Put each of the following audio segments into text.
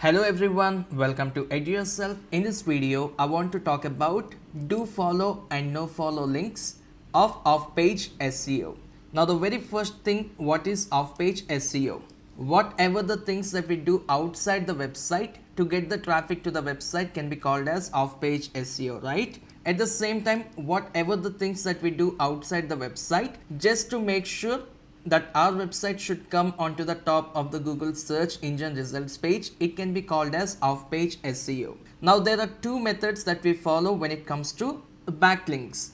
Hello everyone, welcome to Edurself. In this video, I want to talk about do follow and no follow links of off-page SEO. Now the very first thing, what is off-page SEO? Whatever the things that we do outside the website to get the traffic to the website can be called as off-page SEO, right? At the same time, whatever the things that we do outside the website just to make sure that our website should come onto the top of the Google search engine results page, it can be called as off-page SEO. Now there are two methods that we follow when it comes to backlinks: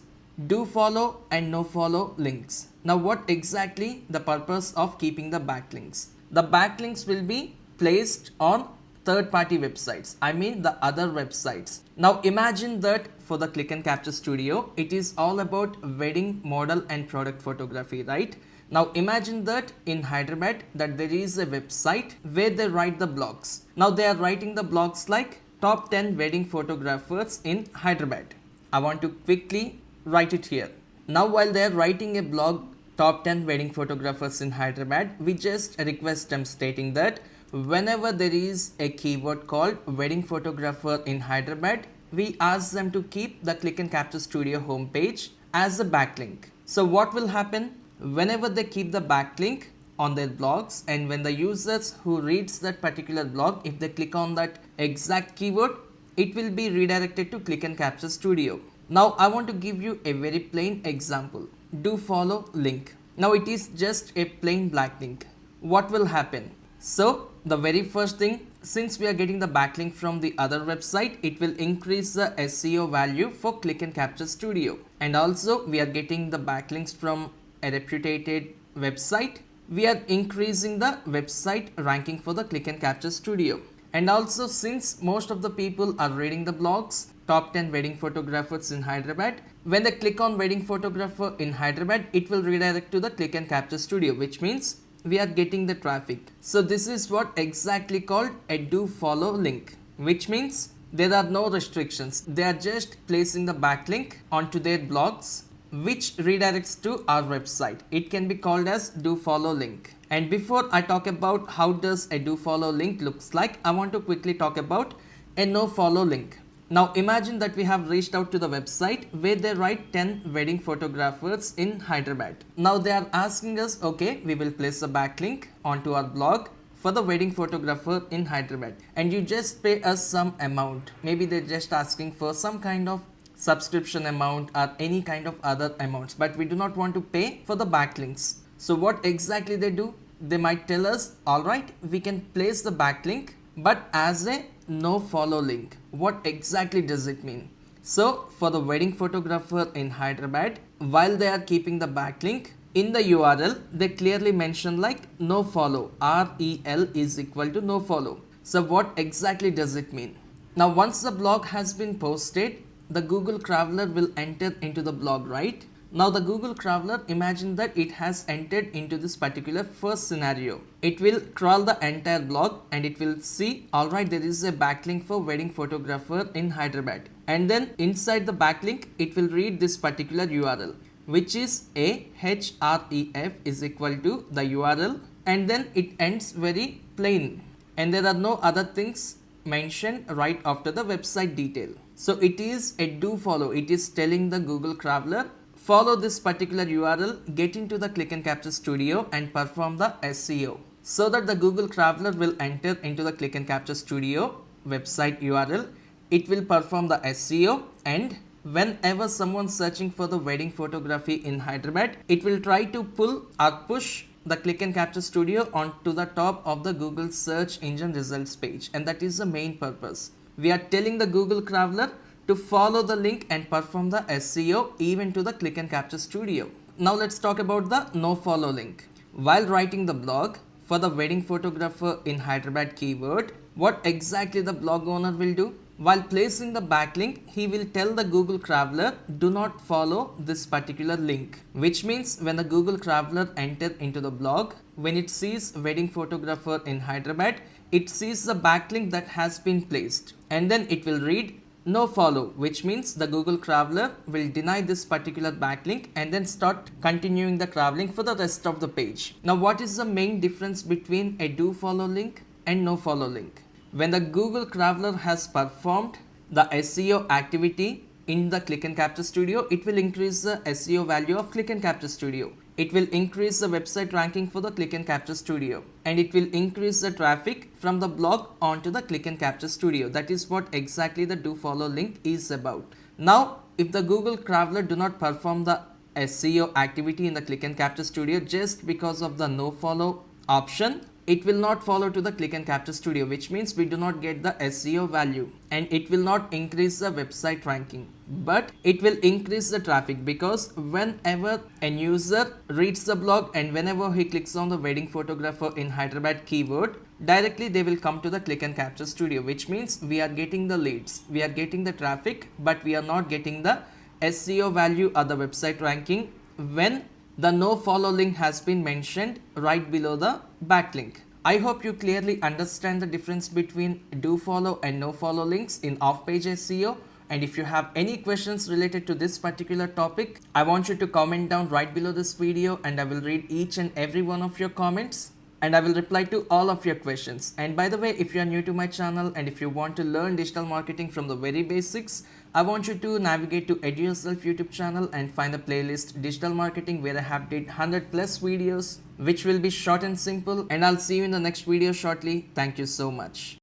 do follow and no follow links. Now what exactly the purpose of keeping the backlinks? The backlinks will be placed on third-party websites, I mean the other websites. Now imagine that for the Click and Capture Studio, it is all about wedding, model and product photography, right? Now imagine that in Hyderabad that there is a website where they write the blogs. Now they are writing the blogs like top 10 wedding photographers in Hyderabad. I want to quickly write it here. Now while they are writing a blog top 10 wedding photographers in Hyderabad, we just request them stating that whenever there is a keyword called wedding photographer in Hyderabad, we ask them to keep the Click and Capture Studio homepage as a backlink. So what will happen? Whenever they keep the backlink on their blogs, and when the users who reads that particular blog, if they click on that exact keyword, it will be redirected to Click and Capture Studio. Now I want to give you a very plain example. Do follow link. Now it is just a plain black link. What will happen? So the very first thing, since we are getting the backlink from the other website, it will increase the SEO value for Click and Capture Studio. And also we are getting the backlinks from a reputed website. We are increasing the website ranking for the Click and Capture Studio. And also, since most of the people are reading the blogs top 10 wedding photographers in Hyderabad, when they click on wedding photographer in Hyderabad, it will redirect to the Click and Capture Studio, which means we are getting the traffic. So this is what exactly called a do follow link, which means there are no restrictions. They are just placing the backlink onto their blogs, which redirects to our website. It can be called as do follow link. And before I talk about how does a do follow link looks like, I want to quickly talk about a no follow link. Now imagine that we have reached out to the website where they write 10 wedding photographers in Hyderabad. Now they are asking us, okay, we will place a backlink onto our blog for the wedding photographer in Hyderabad, and you just pay us some amount. Maybe they're just asking for some kind of subscription amount or any kind of other amounts, but we do not want to pay for the backlinks. So what exactly they do? They might tell us, alright, we can place the backlink but as a no follow link. What exactly does it mean? So for the wedding photographer in Hyderabad, while they are keeping the backlink, in the URL they clearly mention like no follow, REL is equal to no follow. So what exactly does it mean? Now once the blog has been posted, the Google crawler will enter into the blog, right? Now the Google crawler, imagine that it has entered into this particular first scenario. It will crawl the entire blog and it will see, alright, there is a backlink for wedding photographer in Hyderabad. And then inside the backlink, it will read this particular URL, which is ahref is equal to the URL, and then it ends very plain. And there are no other things mentioned right after the website detail. So it is a do follow. It is telling the Google crawler, follow this particular URL, get into the Click and Capture Studio and perform the SEO. So that the Google crawler will enter into the Click and Capture Studio website URL. It will perform the SEO, and whenever someone searching for the wedding photography in Hyderabad, it will try to pull or push the Click and Capture Studio onto the top of the Google search engine results page, and that is the main purpose. We are telling the Google crawler to follow the link and perform the SEO even to the Click and Capture Studio. Now let's talk about the no follow link. While writing the blog for the wedding photographer in Hyderabad keyword, what exactly the blog owner will do? While placing the backlink, he will tell the Google crawler, do not follow this particular link, which means when the Google crawler enters into the blog, when it sees wedding photographer in Hyderabad, it sees the backlink that has been placed, and then it will read no follow, which means the Google crawler will deny this particular backlink and then start continuing the crawling for the rest of the page. Now what is the main difference between a do follow link and no follow link? when the Google crawler has performed the SEO activity in the Click and Capture Studio, it will increase the SEO value of Click and Capture Studio. It will increase the website ranking for the Click and Capture Studio, and it will increase the traffic from the blog onto the Click and Capture Studio. That is what exactly the do follow link is about. Now, if the Google crawler do not perform the SEO activity in the Click and Capture Studio just because of the no follow option, it will not follow to the Click and Capture Studio, which means we do not get the SEO value, and it will not increase the website ranking, but it will increase the traffic, because whenever an user reads the blog and whenever he clicks on the wedding photographer in Hyderabad keyword, directly they will come to the Click and Capture Studio, which means we are getting the leads, we are getting the traffic, but we are not getting the SEO value or the website ranking when the no follow link has been mentioned right below the backlink. I hope you clearly understand the difference between do follow and no follow links in off-page SEO. And if you have any questions related to this particular topic, I want you to comment down right below this video, and I will read each and every one of your comments, and I will reply to all of your questions. And by the way, if you are new to my channel and if you want to learn digital marketing from the very basics, I want you to navigate to Edurself YouTube channel and find the playlist Digital Marketing, where I have did 100 plus videos which will be short and simple, and I'll see you in the next video shortly. Thank you so much.